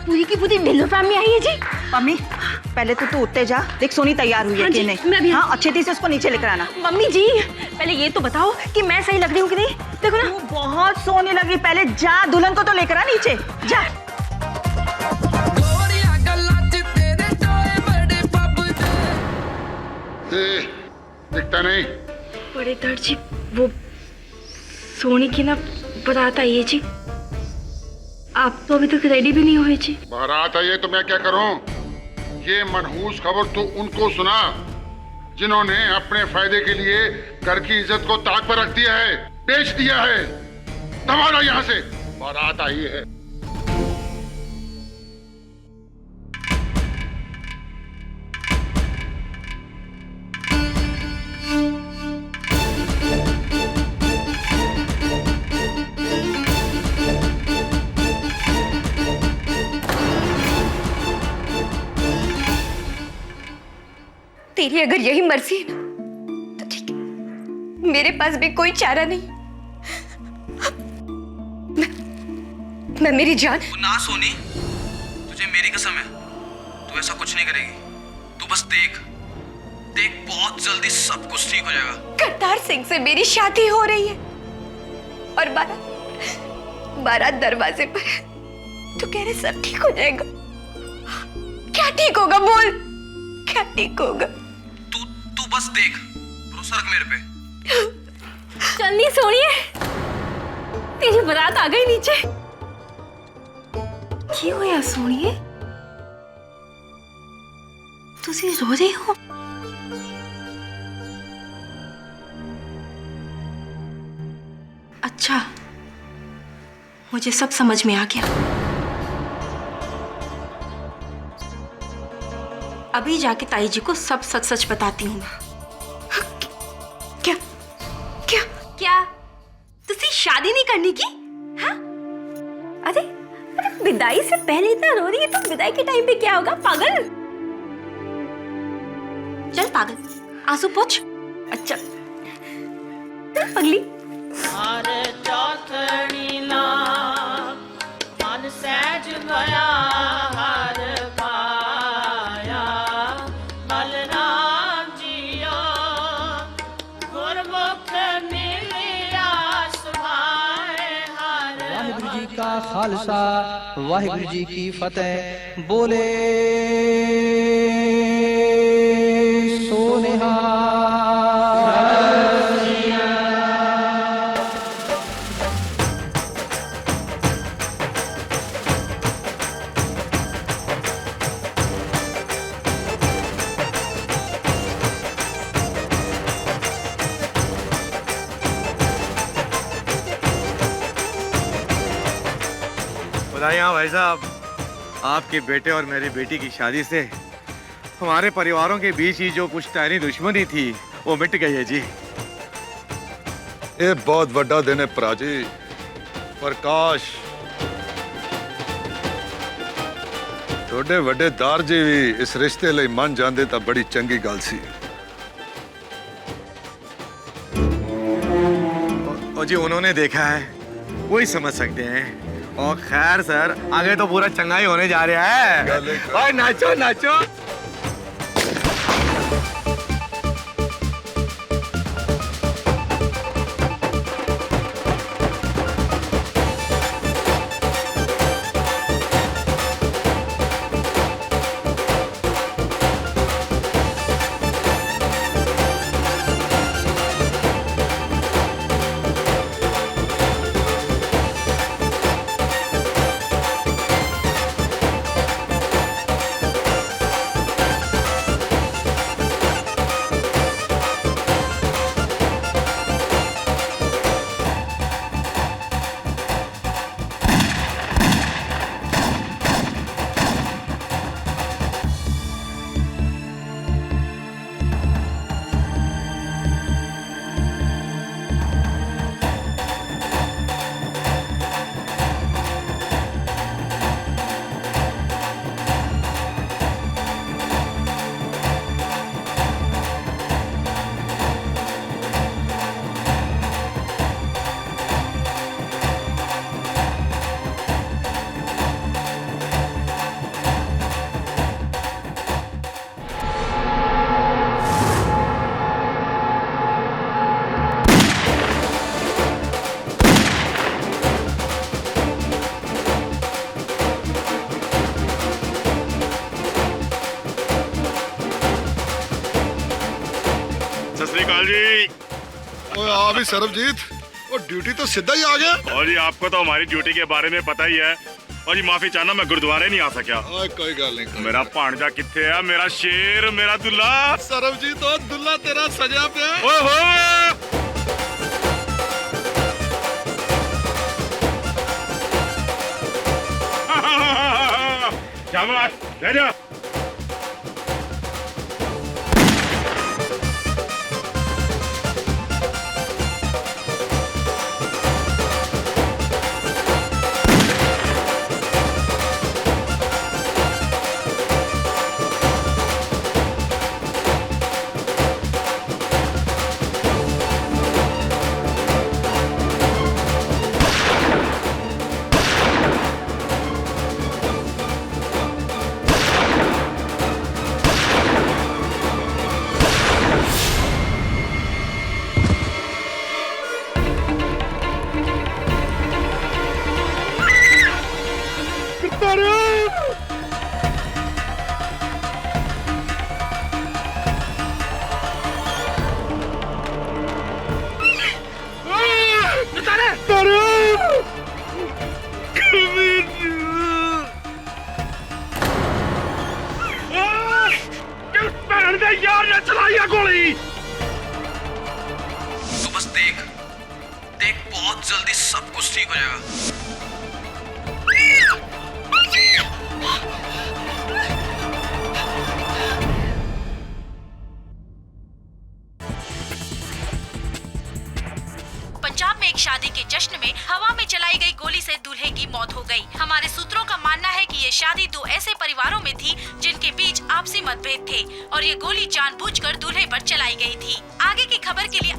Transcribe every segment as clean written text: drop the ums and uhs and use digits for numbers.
पूरी की पूरी मेलोड्रामा में आई है जी। मम्मी पहले तो तू उठते जा, देख सोनी तैयार हुई है कि नहीं। मैं भी। हाँ अच्छे से उसको नीचे लेकर आना। मम्मी जी पहले ये तो बताओ कि मैं सही लग रही हूँ कि नहीं। देखो ना तू बहुत सोने लगी, पहले जा दुल्हन को तो लेकर आ नीचे जा। दिखता नहीं। बड़े दर्द जी, वो सोनी की ना बारात आई है जी। आप तो अभी तक रेडी भी नहीं हुए जी। बारात आई है तो मैं क्या करूं? ये मनहूस खबर तो उनको सुना जिन्होंने अपने फायदे के लिए घर की इज्जत को ताक पर रख दिया है, बेच दिया है। दबाना यहाँ से, बारात आई है। तेरी अगर यही मर्जी है ना तो ठीक है, मेरे पास भी कोई चारा नहीं। मैं मेरी जान। ना सोनी, तुझे मेरी कसम है, तू ऐसा कुछ नहीं करेगी। तू बस देख देख, बहुत जल्दी सब कुछ ठीक हो जाएगा। करतार सिंह से मेरी शादी हो रही है और बारात दरवाजे पर है। तू कह रहे सब ठीक हो जाएगा? क्या ठीक होगा बोल, क्या ठीक होगा? तू बस देख, भरोसा रख मेरे पे। चलनी सोनिए, तेरी बारात आ गई नीचे। क्या हुआ सोनिए, तुसी रो रही हो? अच्छा, मुझे सब समझ में आ गया। अभी जाके ताई जी को सब सच सच बताती हूँ। क्या क्या क्या तुसी शादी नहीं करने की? हाँ? अरे विदाई से पहले इतना रो रही है तो विदाई के टाइम पे क्या होगा? पागल, चल पागल, आंसू पोंछ। अच्छा पगली। मन सहज गया हर पाया, बलराम जियो गुरमुख मिलिया सुभाए हर। वाहिगुरु जी का खालसा, वाहिगुरु जी की फतेह। बोले सोनिहा। बधाइयाँ भाई साहब, आपके बेटे और मेरी बेटी की शादी से हमारे परिवारों के बीच ही जो पुश्तैनी दुश्मनी थी वो मिट गई है जी। ये बहुत बड़ा दिन है भरा जी। प्रकाश थोड़े वड्डे दार जी भी इस रिश्ते लिए मन जाते तो बड़ी चंगी गल सी। और जी उन्होंने देखा है वही समझ सकते हैं। और खैर सर, आगे तो पूरा चंगाई होने जा रहा है। और नाचो नाचो। सत श्री अकाल जी। ओए आ भी सरबजीत, वो ड्यूटी तो सीधा ही आ गया। और जी आपको तो हमारी ड्यूटी के बारे में पता ही है। और जी माफी चाहना, मैं गुरुद्वारे नहीं आ सका। कोई गल नहीं। मेरा भांजा किथे है, मेरा शेर, मेरा दुल्ला। सरबजीत तो दुल्ला तेरा सजा पे। ओए हो शाबाश, ले जा। यार ने चलाई गोली। तू बस देख, बहुत जल्दी सब कुछ ठीक हो जाएगा। पंजाब में एक शादी के जश्न में हवा में चलाई गई गोली से दूल्हे की मौत हो गई। हमारे सूत्रों का मानना है कि ये शादी दो ऐसे परिवारों में थी जिनके बीच आपसी मतभेद थे और ये गोली जानबूझकर दूल्हे पर चलाई गई थी। आगे की खबर के लिए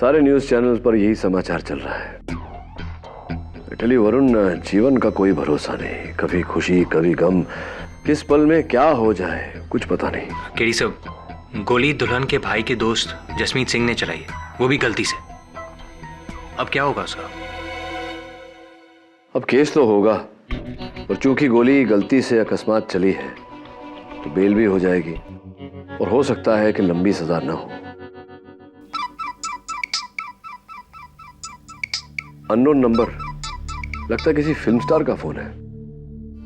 सारे न्यूज चैनल्स पर यही समाचार चल रहा है। इटली वरुण, जीवन का कोई भरोसा नहीं, कभी खुशी कभी गम, किस पल में क्या हो जाए कुछ पता नहीं। केडी साहब, गोली दुल्हन के भाई के दोस्त जसमीत सिंह ने चलाई है, वो भी गलती से। अब क्या होगा उसका? अब केस तो होगा, और चूंकि गोली गलती से अकस्मात चली है तो बेल भी हो जाएगी और हो सकता है कि लंबी सजा ना हो। अननोन नंबर, लगता है किसी फिल्म स्टार का फोन है।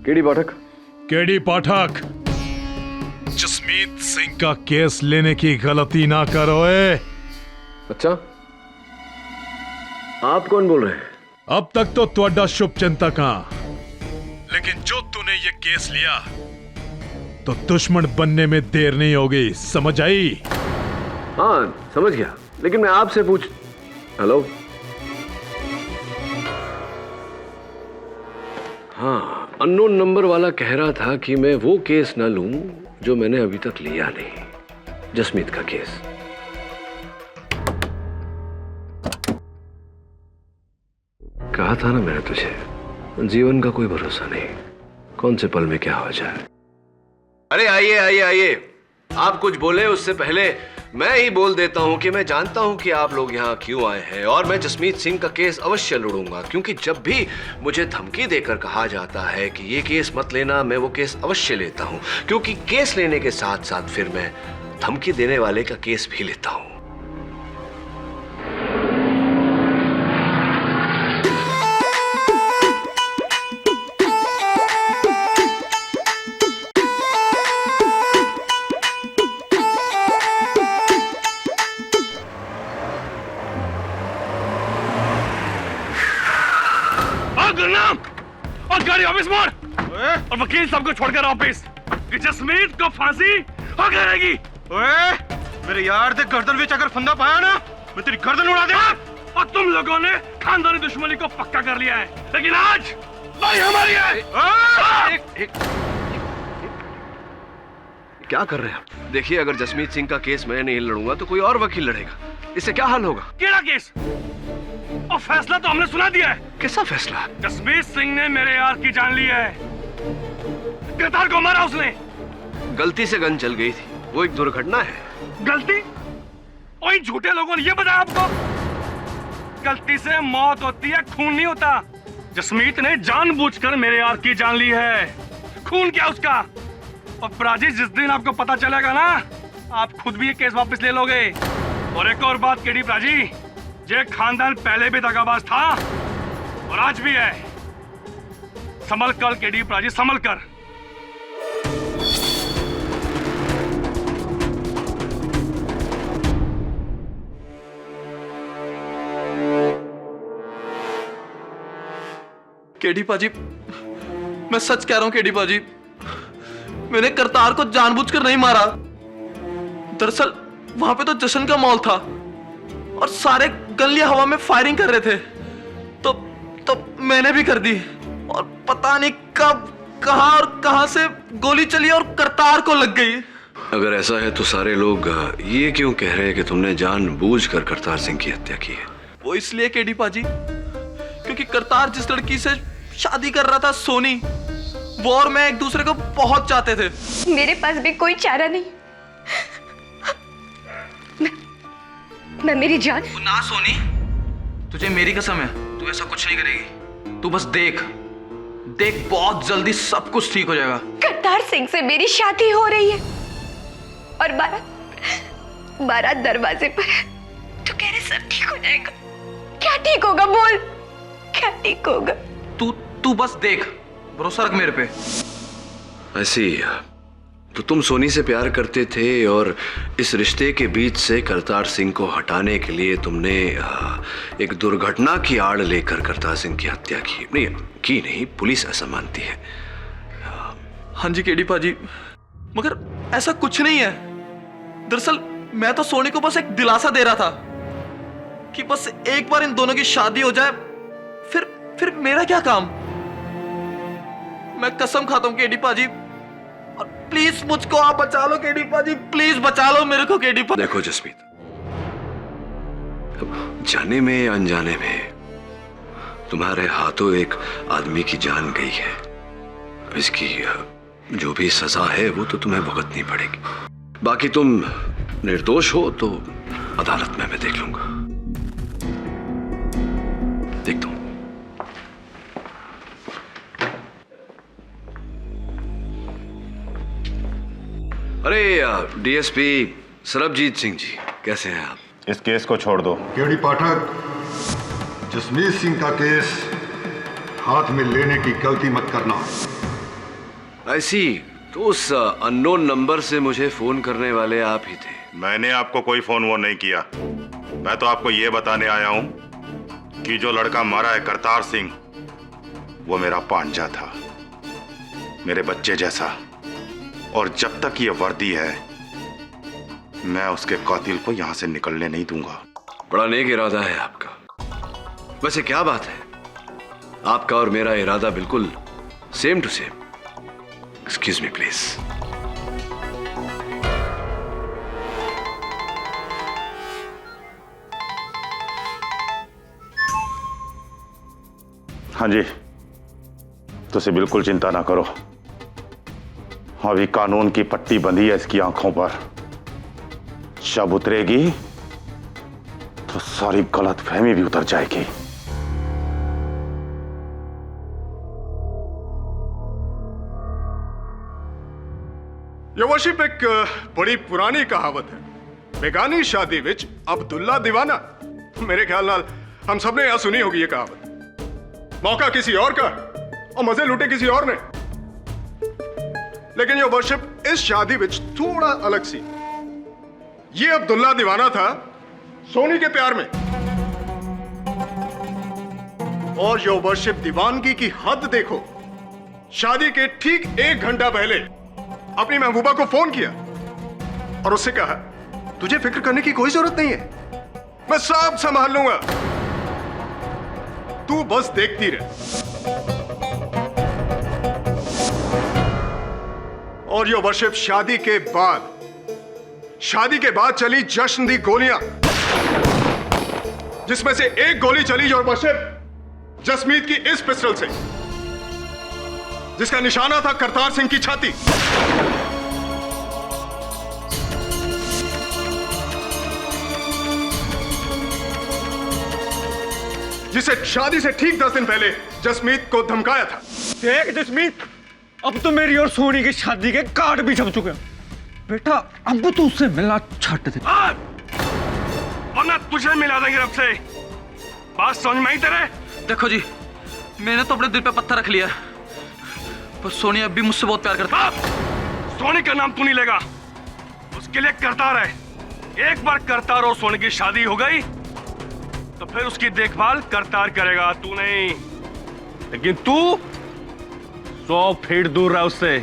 केडी पाठक। केडी पाठक, जसमीत सिंह का केस लेने की गलती ना करो। अच्छा, आप कौन बोल रहे हैं? अब तक तो त्वड्डा शुभ चिंतक हाँ, लेकिन जो तूने ये केस लिया तो दुश्मन बनने में देर नहीं होगी, समझ आई? हाँ समझ गया, लेकिन मैं आपसे पूछ। हेलो, हाँ, अननोन नंबर वाला कह रहा था कि मैं वो केस न लूं जो मैंने अभी तक लिया नहीं, जसमीत का केस। कहा था ना मैंने तुझे, जीवन का कोई भरोसा नहीं, कौन से पल में क्या हो जाए। अरे आइए आइए आइए, आप कुछ बोले उससे पहले मैं ही बोल देता हूं कि मैं जानता हूं कि आप लोग यहां क्यों आए हैं, और मैं जसमीत सिंह का केस अवश्य लड़ूंगा, क्योंकि जब भी मुझे धमकी देकर कहा जाता है कि ये केस मत लेना, मैं वो केस अवश्य लेता हूं, क्योंकि केस लेने के साथ साथ फिर मैं धमकी देने वाले का केस भी लेता हूं। और गाड़ी वापस मोड़, और वकील साहब को छोड़कर ऑफिस, कि जसमीत को फांसी हो करेगी। मेरे यार दे गर्दन में अगर फंदा पाया ना, मैं तेरी गर्दन उड़ा दूंगा। और तुम लोगों ने खानदानी दुश्मनी को पक्का कर लिया है, लेकिन आज भाई हमारी है। क्या कर रहे हैं आप? देखिए, अगर जसमीत सिंह का केस मैं नहीं लड़ूंगा तो कोई और वकील लड़ेगा, इससे क्या हाल होगा? केड़ा केस? और फैसला तो हमने सुना दिया है। कैसा फैसला? जसमीत सिंह ने मेरे यार की जान ली है, गिरफ्तार को मारा उसने। गलती से गन चल गई थी, वो एक दुर्घटना है। गलती? और इन झूठे लोगों ने ये बताया आपको? गलती से मौत होती है, खून नहीं होता। जसमीत ने जानबूझकर मेरे यार की जान ली है। खून क्या उसका? और प्राची, जिस दिन आपको पता चलेगा ना, आप खुद भी ये केस वापस ले लोगे। और एक और बात केडी प्राची, ये खानदान पहले भी दगाबाज था और आज भी है। संभल कर केडी प्राची, संभल कर। केडी पाजी, मैं सच कह रहा हूं केडी पाजी, मैंने करतार को जानबूझकर नहीं मारा। दरअसल वहां पे तो जश्न का माहौल था और सारे गलियां हवा में फायरिंग कर रहे थे, तो मैंने भी कर दी। और पता नहीं कब, कहां और कहां से गोली चली और करतार को लग गई। अगर ऐसा है तो सारे लोग ये क्यों कह रहे हैं कि तुमने जानबूझकर करतार सिंह की हत्या की है? वो इसलिए केडी पाजी, क्योंकि करतार जिस लड़की से शादी कर रहा था, सोनी, वो और मैं एक दूसरे को बहुत चाहते थे। मेरे पास भी कोई चारा नहीं। मैं मेरी जान। ना सोनी, तुझे मेरी कसम है, तू ऐसा कुछ नहीं करेगी। तू बस देख, बहुत जल्दी सब कुछ ठीक हो जाएगा। करतार सिंह से मेरी शादी हो रही है और बारात दरवाजे पर है। तू कह रहे सब ठीक हो जाएगा? क्या ठीक होगा, बोल, क्या ठीक होगा? तू बस देख, भरोसा रख मेरे पे। ऐसी तो तुम सोनी से प्यार करते थे और इस रिश्ते के बीच से करतार सिंह को हटाने के लिए तुमने एक दुर्घटना की आड़ लेकर करतार सिंह की हत्या की। नहीं, पुलिस ऐसा मानती है। हाँ जी केडी पाजी, मगर ऐसा कुछ नहीं है। दरअसल मैं तो सोनी को बस एक दिलासा दे रहा था कि बस एक बार इन दोनों की शादी हो जाए, फिर मेरा क्या काम। मैं कसम खाता हूं केडी पाजी, और प्लीज मुझको आप बचा लो केडी पाजी, प्लीज बचा लो मेरे को केडी पाजी। देखो जसमीत, जाने में अनजाने में तुम्हारे हाथों एक आदमी की जान गई है। इसकी जो भी सजा है वो तो तुम्हें भुगतनी पड़ेगी। बाकी तुम निर्दोष हो तो अदालत में मैं देख लूंगा। देखता हूं। अरे डीएसपी सरबजीत सिंह जी, कैसे हैं आप? इस केस को छोड़ दो। केडी पाठक, जसमीत सिंह का केस हाथ में लेने की गलती मत करना। ऐसी तो उस अननोन नंबर से मुझे फोन करने वाले आप ही थे। मैंने आपको कोई फोन वो नहीं किया। मैं तो आपको ये बताने आया हूं कि जो लड़का मारा है करतार सिंह, वो मेरा पांजा था, मेरे बच्चे जैसा। और जब तक ये वर्दी है, मैं उसके कातिल को यहां से निकलने नहीं दूंगा। बड़ा नेक इरादा है आपका। वैसे क्या बात है, आपका और मेरा इरादा बिल्कुल same to same. Excuse me please. हाँ जी, तुझे बिल्कुल चिंता ना करो। अभी कानून की पट्टी बंधी है इसकी आंखों पर। जब उतरेगी तो सारी गलतफहमी भी उतर जाएगी। ये वर्शिप एक बड़ी पुरानी कहावत है, बेगानी शादी विच अब्दुल्ला दीवाना। मेरे ख्याल नाल हम सबने यहां सुनी होगी ये कहावत। मौका किसी और का और मजे लूटे किसी और ने। लेकिन ये वर्शिप इस शादी विच थोड़ा अलग सी। ये अब्दुल्ला दीवाना था सोनी के प्यार में, और यो वर्शिप दीवानगी की हद देखो। शादी के ठीक 1 घंटा पहले अपनी महबूबा को फोन किया और उससे कहा, तुझे फिक्र करने की कोई जरूरत नहीं है, मैं सब संभाल लूंगा, तू बस देखती रह। और ये वर्शिप शादी के बाद चली जश्न दी गोलियां, जिसमें से एक गोली चली जो वर्शिप जसमीत की इस पिस्टल से, जिसका निशाना था करतार सिंह की छाती। जिसे शादी से ठीक 10 दिन पहले जसमीत को धमकाया था। देख जसमीत, अब तो मेरी और सोनी की शादी के कार्ड भी छप चुके हैं। बेटा अब तो उससे मिलना छट दे, वरना तुझे मिला देंगे रब से। बात समझ में आई तेरे? देखो जी, मैंने तो अपने दिल पे पत्थर रख लिया, पर सोनी अब भी मुझसे बहुत प्यार करती है। सोनी का नाम तू नहीं लेगा, उसके लिए करतार है। एक बार करतार और सोनी की शादी हो गई तो फिर उसकी देखभाल करतार करेगा, तू नहीं। लेकिन तू 100 फीट दूर रहा उससे,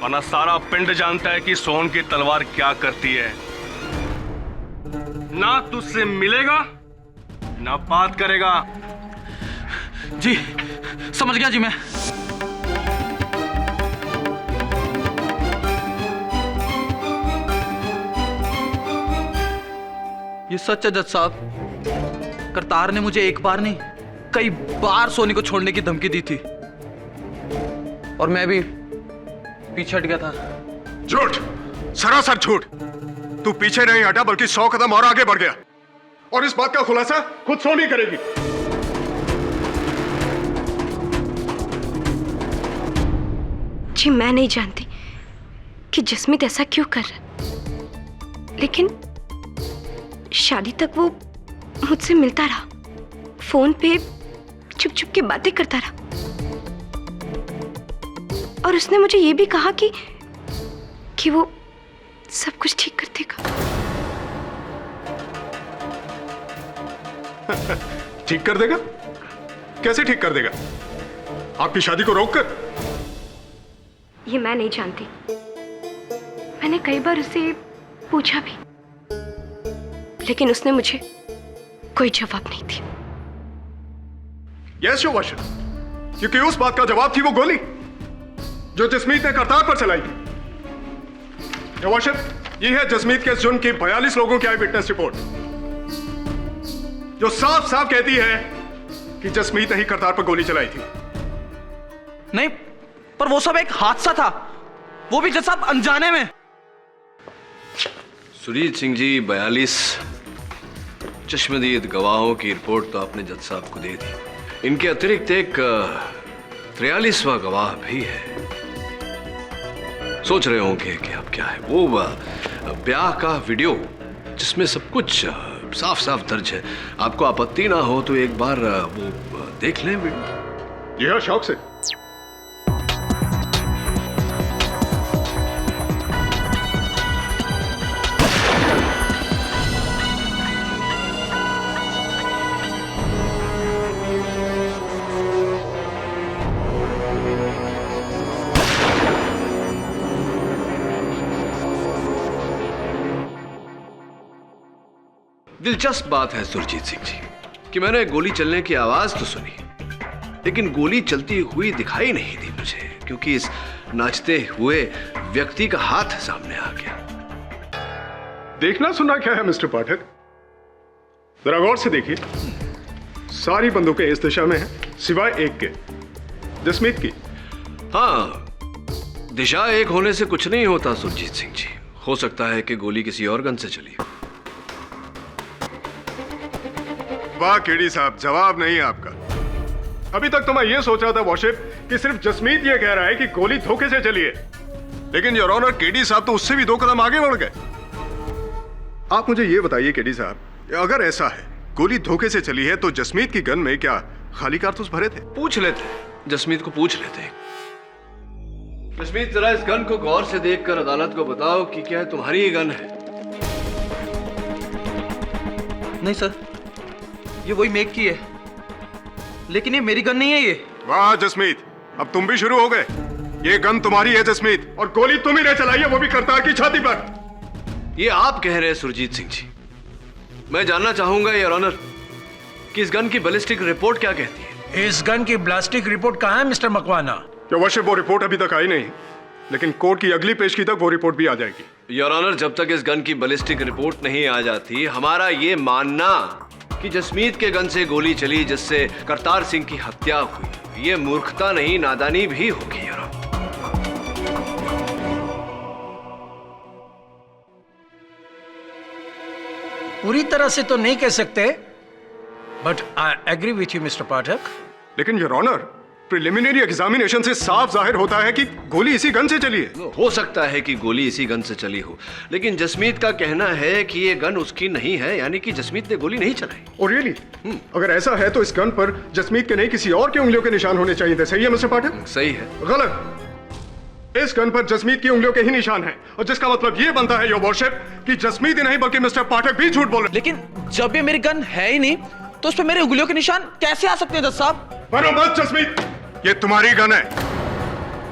वरना सारा पिंड जानता है कि सोन की तलवार क्या करती है। ना तुझसे मिलेगा ना बात करेगा। जी समझ गया जी मैं। ये सच है जज साहब, करतार ने मुझे एक बार नहीं कई बार सोनी को छोड़ने की धमकी दी थी और मैं भी पीछे हट गया था। झूठ, सरासर झूठ। तू पीछे नहीं हटा बल्कि 100 कदम और आगे बढ़ गया, और इस बात का खुलासा खुद सोनी करेगी। जी मैं नहीं जानती कि जसमीत ऐसा क्यों कर रहा, लेकिन शादी तक वो मुझसे मिलता रहा, फोन पे चुप चुप के बातें करता रहा, और उसने मुझे ये भी कहा कि वो सब कुछ ठीक कर देगा। ठीक कर देगा? कैसे ठीक कर देगा? आपकी शादी को रोककर? ये मैं नहीं जानती। मैंने कई बार उससे पूछा भी, लेकिन उसने मुझे कोई जवाब नहीं दिया। यस योवाशिप, क्योंकि उस बात का जवाब थी वो गोली जो जसमीत ने करतार पर चलाई थी। योवाशिप, ये है जसमीत के जुर्म की 42 लोगों की आई विटनेस रिपोर्ट, जो साफ साफ कहती है कि जसमीत ने ही करतार पर गोली चलाई थी। नहीं, पर वो सब एक हादसा था, वो भी जज साहब अनजाने में। सुरजीत सिंह जी, 42 चश्मदीद गवाहों की रिपोर्ट तो आपने जज साहब को दे दी। इनके अतिरिक्त एक 43वां गवाह भी है। सोच रहे होंगे कि अब क्या है, वो ब्याह का वीडियो जिसमें सब कुछ साफ साफ दर्ज है। आपको आपत्ति ना हो तो एक बार वो देख लें वीडियो। यह शौक से। दिलचस्प बात है सुरजीत सिंह जी कि मैंने गोली चलने की आवाज तो सुनी, लेकिन गोली चलती हुई दिखाई नहीं दी मुझे, क्योंकि इस नाचते हुए व्यक्ति का हाथ सामने आ गया। देखना सुनना क्या है मिस्टर पाठक, जरा गौर से देखिए। सारी बंदूकें इस दिशा में हैं, सिवाय एक के, जसमीत की। हाँ, दिशा एक होने से कुछ नहीं होता सुरजीत सिंह जी। हो सकता है कि गोली किसी और गन से चली। वाह केडी साहब, जवाब नहीं है आपका। अभी तक तो मैं ये सोच रहा था वाशिप कि सिर्फ जसमीत ये कह रहा है कि गोली धोखे से चली है, लेकिन योर ऑनर केडी साहब तो उससे भी 2 कदम आगे बढ़ गए। आप मुझे ये बताइए केडी साहब, अगर ऐसा है गोली धोखे से चली है तो जसमीत की गन में क्या खाली कारतूस भरे थे? पूछ लेते, जसमीत को पूछ लेते। जसमीत, जरा इस गन को गौर से देखकर अदालत को बताओ कि क्या तुम्हारी ही गन है? नहीं सर, ये वही मेक की है, लेकिन ये मेरी गन नहीं है। ये वाह जसमीत, अब तुम भी शुरू हो गए। ये गन तुम्हारी है जसमीत, और गोली तुम ही ने चलाई है, वो भी करतार की छाती पर। ये आप कह रहे हैं सुरजीत सिंह जी। मैं जानना चाहूंगा योर ऑनर कि इस गन की बैलिस्टिक रिपोर्ट क्या कहती है? इस गन की बैलिस्टिक रिपोर्ट कहाँ है मिस्टर मकवाना? वर्षिप, वो रिपोर्ट अभी तक आई नहीं, लेकिन कोर्ट की अगली पेशगी तक वो रिपोर्ट भी आ जाएगी। योर ऑनर, जब तक इस गन की बैलिस्टिक रिपोर्ट नहीं आ जाती, हमारा ये मानना कि जसमीत के गन से गोली चली जिससे करतार सिंह की हत्या हुई, ये मूर्खता नहीं नादानी भी होगी। योर ऑनर, पूरी तरह से तो नहीं कह सकते, but I agree with you mister Pathak. लेकिन योर ऑनर, प्रिलिमिनरी एग्जामिनेशन से साफ जाहिर होता है कि गोली इसी गन से चली है। हो सकता है कि गोली इसी गन से चली हो, लेकिन जसमीत का कहना है कि ये गन उसकी नहीं है, यानी कि जसमीत ने गोली नहीं चलाई। और रियली? अगर ऐसा है तो इस गन पर जसमीत के नहीं किसी और की उंगलियों के निशान होने चाहिए थे। सही है मिस्टर पाठक? सही है। गलत। इस गन पर जसमीत की उंगलियों के ही निशान हैं, और जिसका मतलब ये बनता है योर वर्शिप कि जसमीत ही नहीं बल्कि मिस्टर पाठक भी झूठ बोल रहे। लेकिन जब ये मेरी गन है ही नहीं तो उस पर मेरे उंगलियों के निशान कैसे आ सकते हैं जज साहब? बनो मत जसमीत, ये तुम्हारी गन है,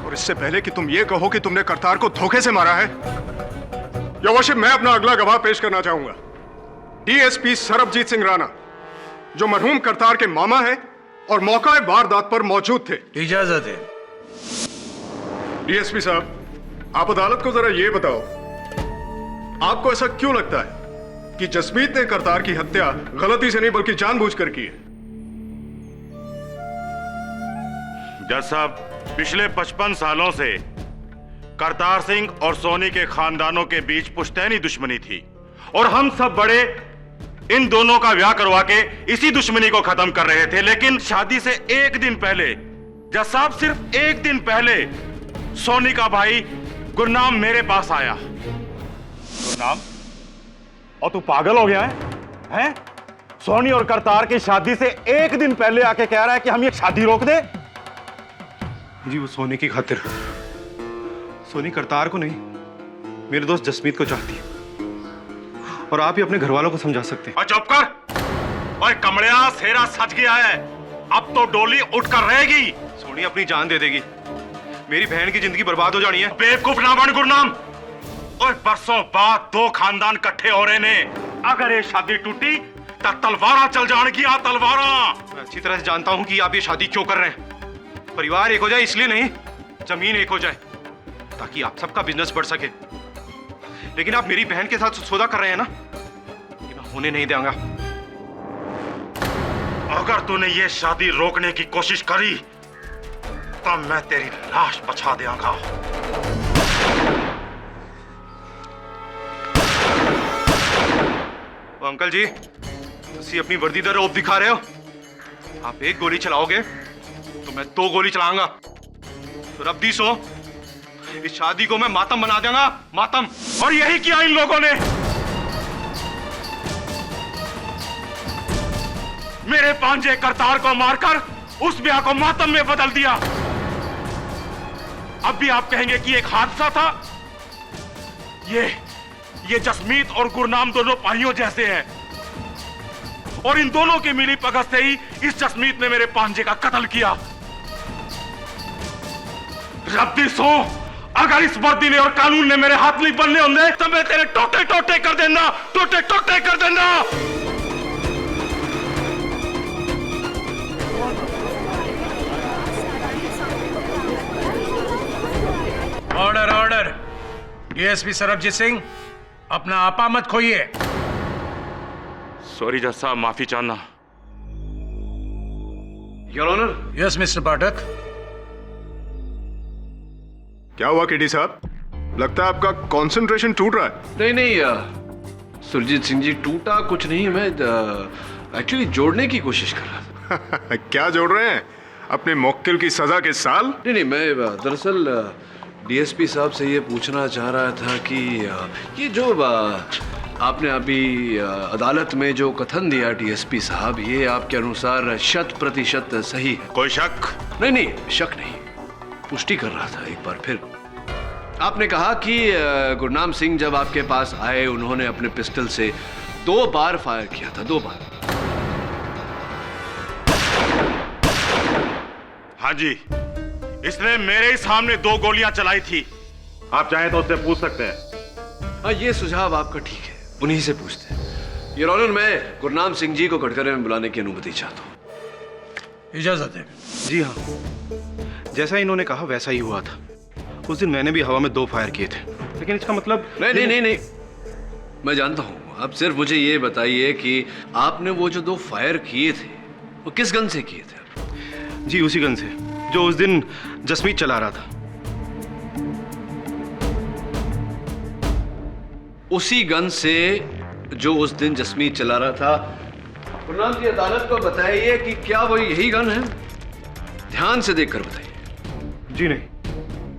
और इससे पहले कि तुम ये कहो कि तुमने करतार को धोखे से मारा है, योर वर्शिप मैं अपना अगला गवाह पेश करना चाहूंगा। डीएसपी सरबजीत सिंह राणा, जो मरहूम करतार के मामा हैं और मौका वारदात पर मौजूद थे। इजाजत है। डीएसपी साहब, आप अदालत को जरा ये बताओ, आपको ऐसा क्यों लगता है कि जसमीत ने करतार की हत्या गलती से नहीं बल्कि जानबूझकर की है? जज साहब, पिछले 55 सालों से करतार सिंह और सोनी के खानदानों के बीच पुश्तैनी दुश्मनी थी, और हम सब बड़े इन दोनों का ब्याह करवा के इसी दुश्मनी को खत्म कर रहे थे। लेकिन शादी से एक दिन पहले, जज साहब सिर्फ एक दिन पहले, सोनी का भाई गुरनाम मेरे पास आया। गुरनाम, और तू पागल हो गया है? हैं? सोनी और करतार की शादी से एक दिन पहले आके कह रहा है कि हम ये शादी रोक दे? जी वो सोनी की खातिर, सोनी करतार को नहीं, मेरे दोस्त जसमीत को चाहती है, और आप ही अपने घर वालों को समझा सकते हैं। और चुप कर। ओए कमड़िया, सेरा सज गया है, अब तो डोली उठकर रहेगी। सोनी अपनी जान दे देगी, मेरी बहन की जिंदगी बर्बाद हो जानी है। बेवकूफ ना बन गुरनाम। और बरसों बाद दो खानदान इकट्ठे हो रहे ने, अगर ये शादी टूटी तो तलवारा चल जाएगी। तलवारा। मैं अच्छी तरह से जानता हूं कि आप ये शादी क्यों कर रहे हैं। परिवार एक हो जाए इसलिए नहीं, जमीन एक हो जाए ताकि आप सबका बिजनेस बढ़ सके। लेकिन आप मेरी बहन के साथ सौदा कर रहे हैं ना, ये मैं होने नहीं दूंगा। अगर तूने ये शादी रोकने की कोशिश करी तो मैं तेरी लाश बचा दूंगा। अंकल जी, तुसी अपनी वर्दी दा रौब दिखा रहे हो। आप एक गोली चलाओगे तो मैं 2 गोली चलाऊंगा। तो रब्दी सो, इस शादी को मैं मातम बना दूंगा, मातम। और यही किया इन लोगों ने। मेरे पांजे करतार को मारकर उस ब्याह को मातम में बदल दिया। अब भी आप कहेंगे कि एक हादसा था। ये जसमीत और गुरनाम दोनों भाइयों जैसे हैं, और इन दोनों की मिली भगत से ही इस जसमीत ने मेरे पांजे का कत्ल किया। रब्दी सो, अगर इस वर्दी ने और कानून ने मेरे हाथ नहीं बनने होंगे तो मैं तेरे टोटे टोटे कर देना, टोटे टोटे कर देना। Order order. DSP Sarabjit Singh, अपना आपा मत खोइए। सॉरी जज साहब, माफी चाहना। Your honour. Yes mister Pathak. क्या हुआ केडी साहब? लगता है आपका कंसंट्रेशन टूट रहा है। नहीं, सुरजीत सिंह जी, टूटा कुछ नहीं, मैं एक्चुअली जोड़ने की कोशिश कर रहा था। क्या जोड़ रहे हैं? अपने मुक्किल की सजा के साल? नहीं, मैं दरअसल डीएसपी साहब से ये पूछना चाह रहा था कि ये जो आपने अभी अदालत में जो कथन दिया डीएसपी साहब, ये आपके अनुसार 100% सही है? कोई शक? नहीं, शक नहीं, पुष्टि कर रहा था एक बार फिर। आपने कहा कि गुरनाम सिंह जब आपके पास आए, उन्होंने अपने पिस्टल से 2 बार फायर किया था, 2 बार। हाँ जी, इसने मेरे ही सामने 2 गोलियां चलाई थी। आप चाहें तो उससे पूछ सकते हैं। हाँ, ये सुझाव आपका ठीक है, उन्हीं से पूछते हैं। योर ऑनर, मैं गुरनाम सिंह जी को कटघरे में बुलाने की अनुमति चाहता हूँ। इजाजत है। जी हाँ, जैसा इन्होंने कहा वैसा ही हुआ था। उस दिन मैंने भी हवा में 2 फायर किए थे, लेकिन इसका मतलब नहीं, मैं जानता हूँ। आप सिर्फ मुझे ये बताइए कि आपने वो जो 2 फायर किए थे वो किस गन से किए थे? जी उसी गन से जो उस दिन जसमीत चला रहा था। उसी गन से जो उस दिन जसमीत चला रहा था। गुरनाम जी, अदालत को बताइए कि क्या वो यही गन है? ध्यान से देखकर बताइए। जी नहीं,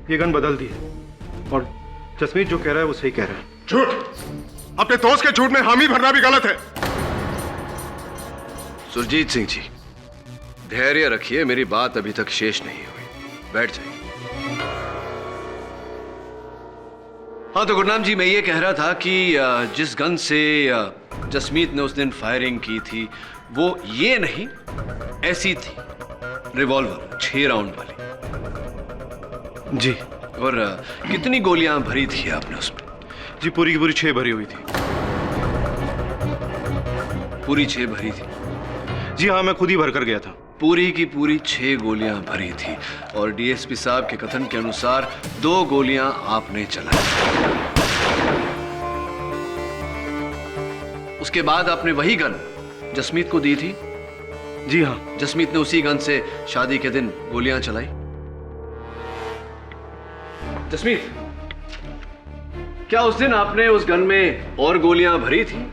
ये गन बदल दी है और जसमीत जो कह रहा है वो सही कह रहा है। झूठ! अपने दोस्त के झूठ में हामी भरना भी गलत है। सुरजीत सिंह जी, धैर्य रखिए, मेरी बात अभी तक शेष नहीं हुई। बैठ जाइए। हाँ तो गुरनाम जी, मैं ये कह रहा था कि जिस गन से जसमीत ने उस दिन फायरिंग की थी वो ये नहीं, ऐसी थी, रिवॉल्वर 6 राउंड वाली। जी। और कितनी गोलियां भरी थी आपने उसमें? जी पूरी की पूरी 6 भरी हुई थी। पूरी 6 भरी थी? जी हाँ, मैं खुद ही भर कर गया था। पूरी की पूरी 6 गोलियां भरी थी और डीएसपी साहब के कथन के अनुसार 2 गोलियां आपने चलाई। उसके बाद आपने वही गन जसमीत को दी थी? जी हाँ। जसमीत ने उसी गन से शादी के दिन गोलियां चलाई? जसमीत, क्या उस दिन आपने उस गन में और गोलियां भरी थी?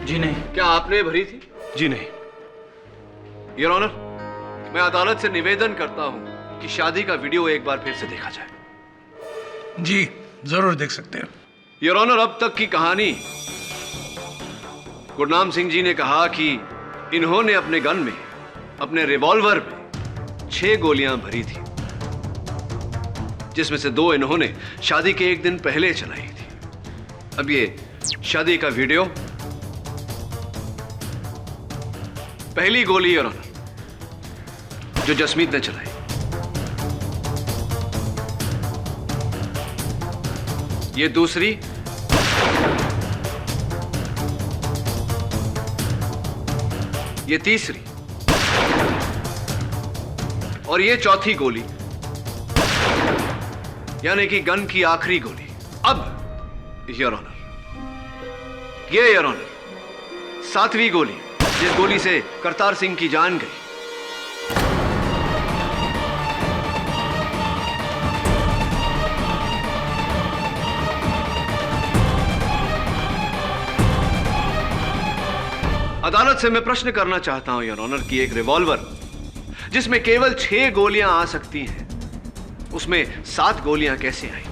जी नहीं। क्या आपने भरी थी? जी नहीं। योर ऑनर, मैं अदालत से निवेदन करता हूं कि शादी का वीडियो एक बार फिर से देखा जाए। जी जरूर देख सकते हैं। योर ऑनर, अब तक की कहानी, गुरनाम सिंह जी ने कहा कि इन्होंने अपने गन में, अपने रिवॉल्वर में 6 गोलियां भरी थी, जिसमें से 2 इन्होंने शादी के एक दिन पहले चलाई थी। अब ये शादी का वीडियो, पहली गोली योर ऑनर जो जसमीत ने चलाई, ये दूसरी, ये तीसरी और ये चौथी गोली, यानी कि गन की आखिरी गोली। अब योर ऑनर, ये योर ऑनर 7वीं गोली, जिस गोली से करतार सिंह की जान गई। अदालत से मैं प्रश्न करना चाहता हूं योर ऑनर कि एक रिवॉल्वर जिसमें केवल 6 गोलियां आ सकती हैं, उसमें 7 गोलियां कैसे आई?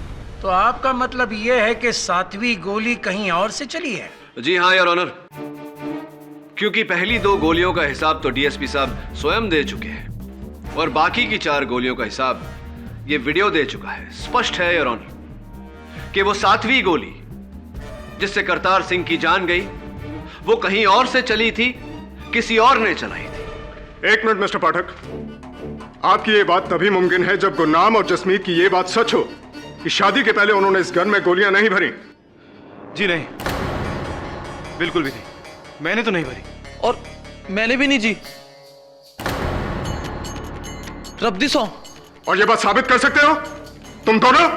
तो आपका मतलब यह है कि 7वीं गोली कहीं और से चली है? जी हां योर ऑनर, क्योंकि पहली 2 गोलियों का हिसाब तो डीएसपी साहब स्वयं दे चुके हैं और बाकी की 4 गोलियों का हिसाब ये वीडियो दे चुका है। स्पष्ट है योर ऑनर कि वो 7वीं गोली जिससे करतार सिंह की जान गई, वो कहीं और से चली थी, किसी और ने चलाई थी। 1 मिनट मिस्टर पाठक, आपकी ये बात तभी मुमकिन है जब गुरनाम और जसमीत की ये बात सच हो कि शादी के पहले उन्होंने इस गन में गोलियां नहीं भरी। जी नहीं, बिल्कुल भी नहीं, मैंने तो नहीं भरी। और मैंने भी नहीं जी। रब्दी सौ। और ये बात साबित कर सकते हो तुम दोनों?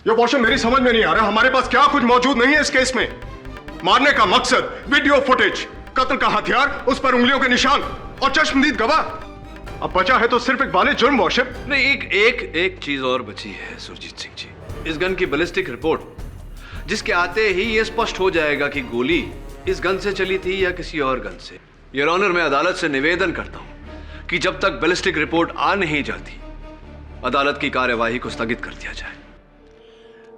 ये क्वेश्चन मेरी समझ में नहीं आ रहा। हमारे पास क्या कुछ मौजूद नहीं है इस केस में? मारने का मकसद, वीडियो फुटेज, कत्ल का हथियार, उस पर उंगलियों के निशान और चश्मदीद गवाह। अब बचा है तो सिर्फ एक बाले जुर्म वॉशिप। नहीं, एक चीज और बची है सुरजीत सिंह जी। इस गन की बैलिस्टिक रिपोर्ट, जिसके आते ही यह स्पष्ट हो जाएगा कि गोली इस गन से चली थी या किसी और गन से। योर ऑनर, मैं अदालत से निवेदन करता हूं कि जब तक बैलिस्टिक रिपोर्ट आ नहीं जाती, अदालत की कार्यवाही को स्थगित कर दिया जाए।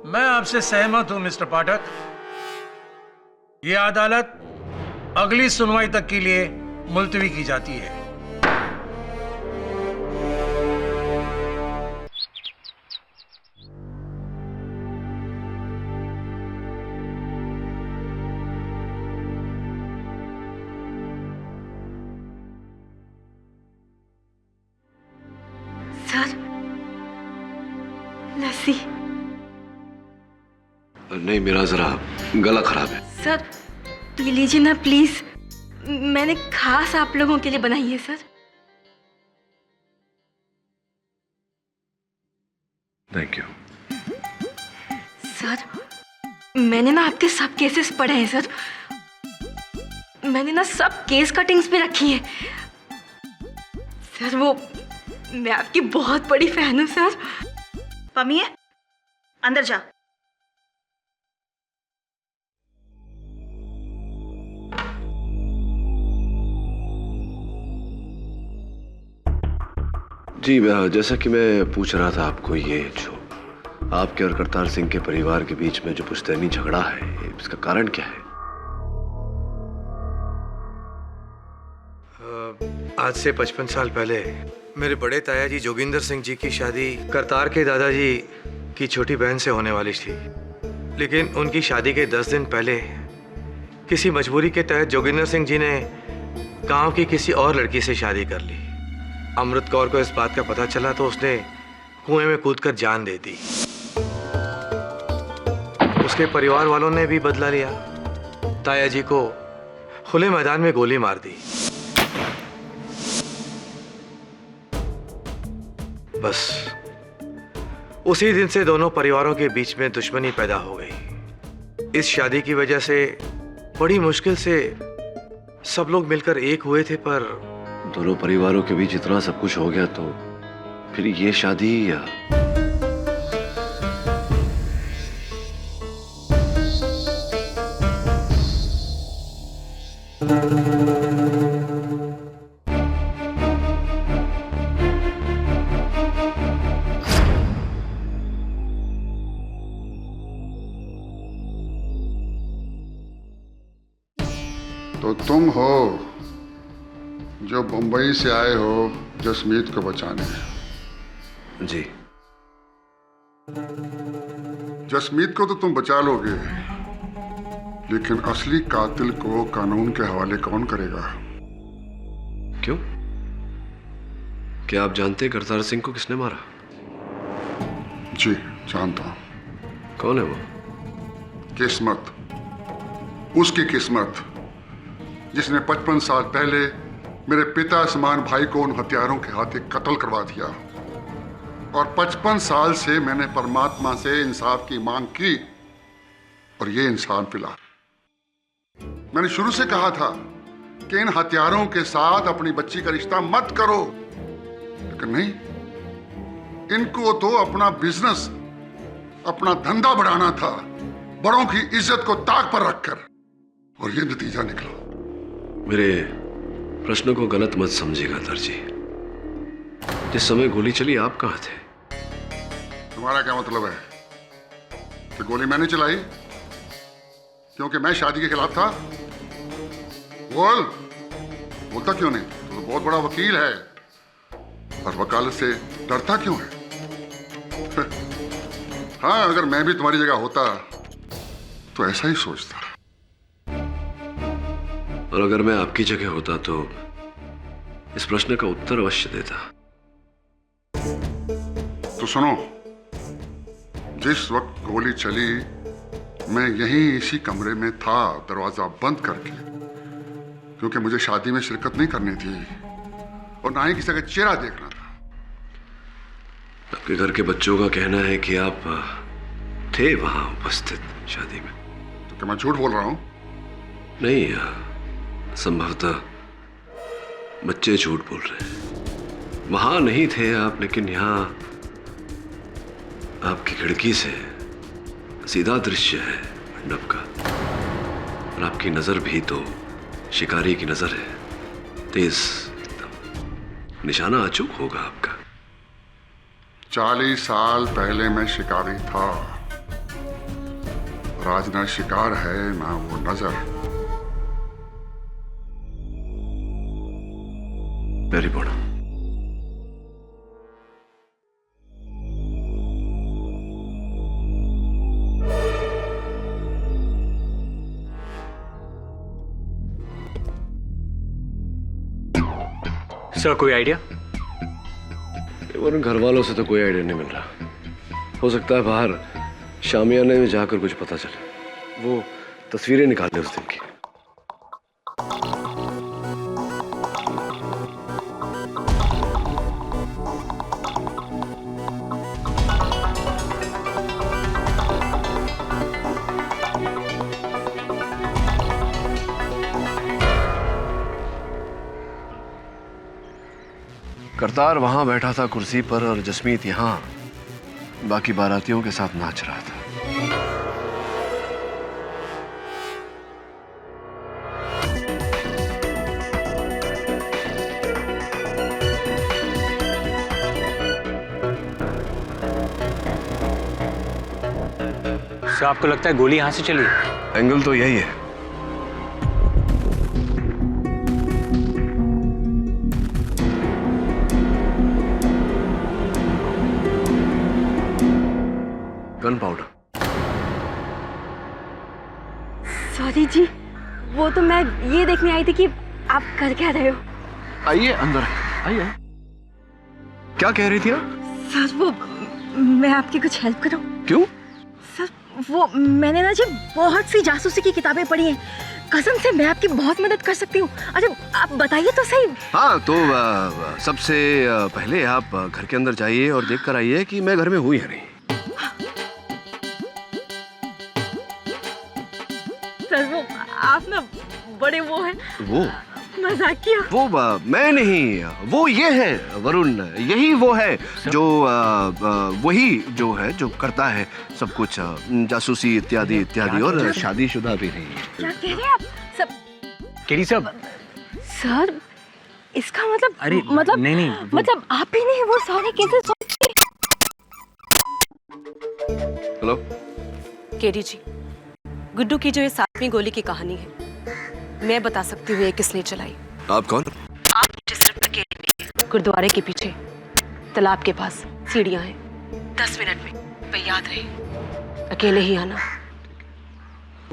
मैं आपसे सहमत हूं मिस्टर पाठक। यह अदालत अगली सुनवाई तक के लिए मुलतवी की जाती है। सर, लस्सी। नहीं, मेरा जरा गला खराब है। सर पी लीजिए ना प्लीज, मैंने खास आप लोगों के लिए बनाई है सर। Thank you. सर मैंने ना आपके सब केसेस पढ़े हैं सर। मैंने ना सब केस कटिंग्स पे रखी हैं सर। वो मैं आपकी बहुत बड़ी फैन हूँ सर। पमी है, अंदर जा। जी जैसा कि मैं पूछ रहा था आपको, ये जो आपके और करतार सिंह के परिवार के बीच में जो पुश्तैनी झगड़ा है, इसका कारण क्या है? आज से 55 साल पहले मेरे बड़े ताया जी जोगिंदर सिंह जी की शादी करतार के दादाजी की छोटी बहन से होने वाली थी, लेकिन उनकी शादी के 10 दिन पहले किसी मजबूरी के तहत जोगिंदर सिंह जी ने गांव की किसी और लड़की से शादी कर ली। अमृत कौर को इस बात का पता चला तो उसने कुएं में कूदकर जान दे दी। उसके परिवार वालों ने भी बदला लिया, ताया जी को खुले मैदान में गोली मार दी। बस उसी दिन से दोनों परिवारों के बीच में दुश्मनी पैदा हो गई। इस शादी की वजह से बड़ी मुश्किल से सब लोग मिलकर एक हुए थे, पर दोनों परिवारों के बीच इतना सब कुछ हो गया तो फिर ये शादी या तो तुम हो जो बंबई से आए हो जसमीत को बचाने। जी। जसमीत को तो तुम बचा लोगे, लेकिन असली कातिल को कानून के हवाले कौन करेगा? क्यों? क्या आप जानते हैं करतार सिंह को किसने मारा? जी जानता हूं। कौन है वो? किस्मत, उसकी किस्मत जिसने 55 साल पहले मेरे पिता समान भाई को उन हथियारों के हाथे कत्ल करवा दिया। और 55 साल से मैंने परमात्मा से इंसाफ की मांग की और ये इंसान मिला। मैंने शुरू से कहा था कि इन हथियारों के साथ अपनी बच्ची का रिश्ता मत करो, लेकिन नहीं, इनको तो अपना बिजनेस, अपना धंधा बढ़ाना था, बड़ों की इज्जत को ताक पर रखकर, और ये नतीजा निकला। मेरे प्रश्नों को गलत मत समझिएगा दर्जी। जिस समय गोली चली आप कहां थे? तुम्हारा क्या मतलब है कि गोली मैंने चलाई क्योंकि मैं शादी के खिलाफ था? बोलता क्यों नहीं? तो बहुत बड़ा वकील है और वकालत से डरता क्यों है? हाँ, अगर मैं भी तुम्हारी जगह होता तो ऐसा ही सोचता। और अगर मैं आपकी जगह होता तो इस प्रश्न का उत्तर अवश्य देता। तो सुनो, जिस वक्त गोली चली मैं यहीं इसी कमरे में था, दरवाजा बंद करके, क्योंकि मुझे शादी में शिरकत नहीं करनी थी और ना ही किसी का चेहरा देखना था। आपके घर के बच्चों का कहना है कि आप थे वहां उपस्थित शादी में। तो क्या मैं झूठ बोल रहा हूं? नहीं, संभवतः बच्चे झूठ बोल रहे हैं। वहां नहीं थे आप, लेकिन यहां आपकी खिड़की से सीधा दृश्य है मंडप का, और आपकी नजर भी तो शिकारी की नजर है, तेज एकदम। निशाना अचूक होगा आपका। 40 साल पहले मैं शिकारी था और आज ना शिकार है ना वो नजर। Very good. सर, कोई आइडिया? उन घर वालों से तो कोई आइडिया नहीं मिल रहा। हो सकता है बाहर शामियाने में जाकर कुछ पता चले। वो तस्वीरें निकाले उस दिन की। करतार वहां बैठा था कुर्सी पर और जसमीत यहां बाकी बारातियों के साथ नाच रहा था। उससे आपको लगता है गोली यहाँ से चली? एंगल तो यही है। Gun powder. सॉरी जी, वो तो मैं ये देखने आई थी कि आप कर क्या रहे हो। आइए अंदर, आइए। क्या कह रही थी आप? सर वो मैं आपकी कुछ हेल्प करूं? क्यों? सर वो मैंने ना जी बहुत सी जासूसी की किताबें पढ़ी हैं, कसम से मैं आपकी बहुत मदद कर सकती हूँ। अच्छा आप बताइए तो सही। हाँ तो सबसे पहले आप घर के अंदर जाइए और देख कर आइए कि मैं घर में हूँ या नहीं। सर वो आप ना बड़े वो हैं। वो मजाक किया। वो मैं नहीं, वो ये है वरुण, यही वो है जो वही जो है जो करता है सब कुछ, जासूसी इत्यादि इत्यादि, और शादीशुदा भी नहीं है। क्या कह रहे हैं आप सब? केडी साहब। सर इसका मतलब अरे मतलब नहीं मतलब आप ही नहीं, वो सारे केसेस। हेलो केडी जी, गुड्डू की जो ये 7वीं गोली की कहानी है, मैं बता सकती हूँ ये किसने चलाई। आप कौन? आप मुझे सिर्फ अकेले मिलिए। गुरुद्वारे के पीछे तालाब के पास सीढ़ियाँ हैं। 10 मिनट में, पर याद रहे अकेले ही आना।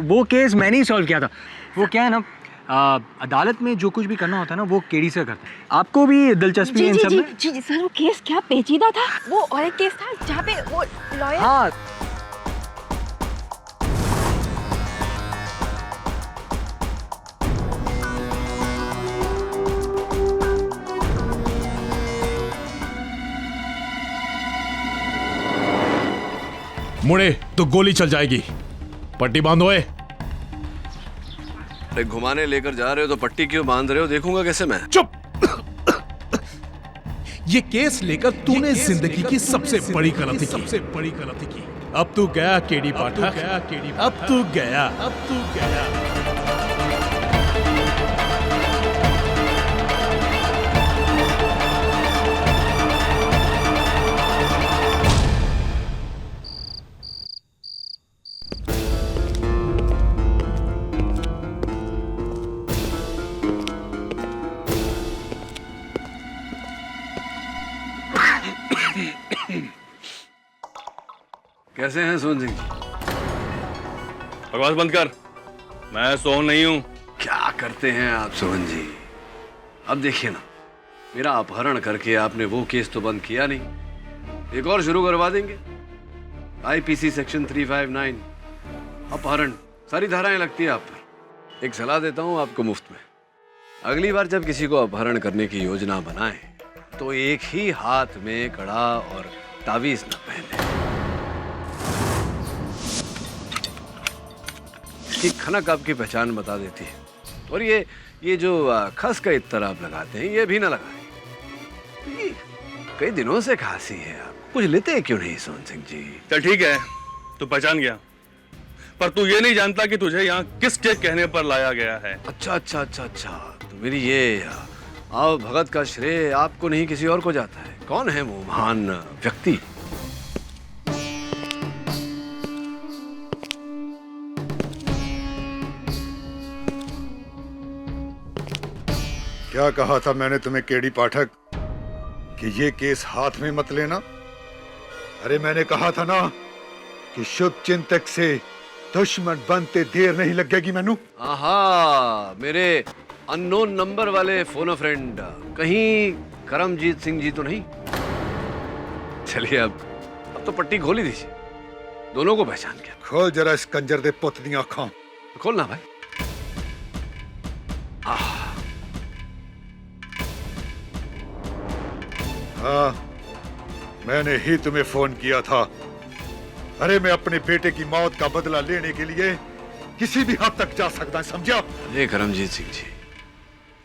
वो केस मैंने ही सॉल्व किया था। वो क्या है ना, अदालत में जो कुछ भी करना होता है ना वो केडी से करता है। आपको भी दिलचस्पी है इन सब में? जी सर, वो केस क्या पेचीदा था। वो और एक केस था जहाँ पे वो लॉयर। हाँ मुड़े तो गोली चल जाएगी। पट्टी बांधो। अरे घुमाने लेकर जा रहे हो तो पट्टी क्यों बांध रहे हो? देखूंगा कैसे मैं। चुप। ये केस लेकर तूने जिंदगी की सबसे बड़ी गलती की। अब तू गया केडी पाठक, अब तू गया। कैसे हैं सोहन सिंह? बकवास बंद कर, मैं सोहन नहीं हूं। क्या करते हैं आप सोहन जी? अब देखिए ना, मेरा अपहरण करके आपने वो केस तो बंद किया नहीं, एक और शुरू करवा देंगे। आईपीसी सेक्शन 359 अपहरण, सारी धाराएं लगती है आप पर। एक सलाह देता हूं आपको मुफ्त में, अगली बार जब किसी को अपहरण करने की योजना बनाएं तो एक ही हाथ में कड़ा और तावीज न पहने। इसकी खनक आपकी पहचान बता देती है। और ये जो खस का इत्तर आप लगाते हैं ये भी ना लगाएं। कई दिनों से खांसी है, आप कुछ लेते क्यों नहीं सोहन सिंह जी? चल ठीक है, तू पहचान गया, पर तू ये नहीं जानता कि तुझे यहाँ किस के कहने पर लाया गया है। अच्छा, तो मेरी ये आओ भगत का श्रेय आपको नहीं किसी और को जाता है। कौन है वो महान व्यक्ति? क्या कहा था मैंने तुम्हें केडी पाठक कि ये केस हाथ में मत लेना? अरे मैंने कहा था ना कि शुभ चिंतक से दुश्मन बनते देर नहीं लगेगी। मैनू आहा, मेरे अननोन नंबर वाले फोन अ फ्रेंड कहीं करमजीत सिंह जी तो नहीं? चलिए अब तो पट्टी खोली दीजिए, दोनों को पहचान गया। खोल जरा इस कंजर दे पुत दी आंखां। खोलना भाई। हाँ, मैंने ही तुम्हें फोन किया था। अरे मैं अपने बेटे की मौत का बदला लेने के लिए किसी भी हद तक जा सकता है, समझा? अरे करमजीत सिंह जी,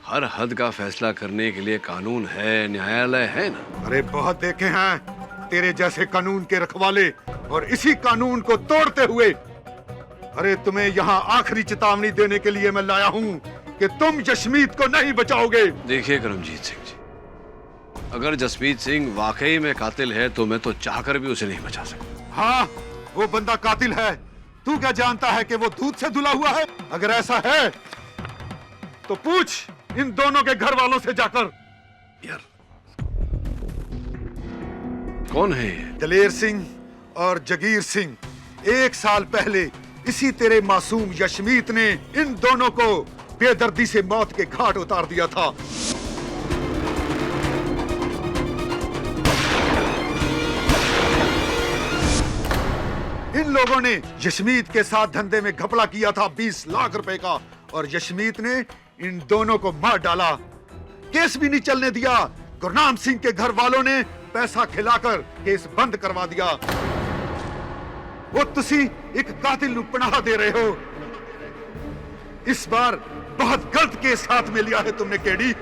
हर हद का फैसला करने के लिए कानून है, न्यायालय है ना। अरे बहुत देखे हैं तेरे जैसे कानून के रखवाले, और इसी कानून को तोड़ते हुए अरे तुम्हें यहाँ आखिरी चेतावनी देने के लिए मैं लाया हूँ कि तुम जसमीत को नहीं बचाओगे। देखिए करमजीत सिंह जी, अगर जसमीत सिंह वाकई में कातिल है तो मैं तो चाहकर भी उसे नहीं बचा सकता। हाँ, वो बंदा कातिल है, तू क्या जानता है कि वो दूध से धुला हुआ है? अगर ऐसा है तो पूछ इन दोनों के घर वालों से जाकर। यार कौन है? दलेर सिंह और जगीर सिंह। 1 साल पहले इसी तेरे मासूम यशमीत ने इन दोनों को बेदर्दी से मौत के घाट उतार दिया था। इन लोगों ने यशमीत के साथ धंधे में घपला किया था 20 लाख रुपए का, और यशमीत ने इन दोनों को मार डाला। केस भी नहीं चलने दिया। गुरनाम सिंह के घर वालों ने पैसा खिलाकर केस बंद करवा दिया। वो तुसी एक कातिल नू पनाह दे रहे हो। इस बार बहुत गलत केस हाथ में लिया है तुमने केडी।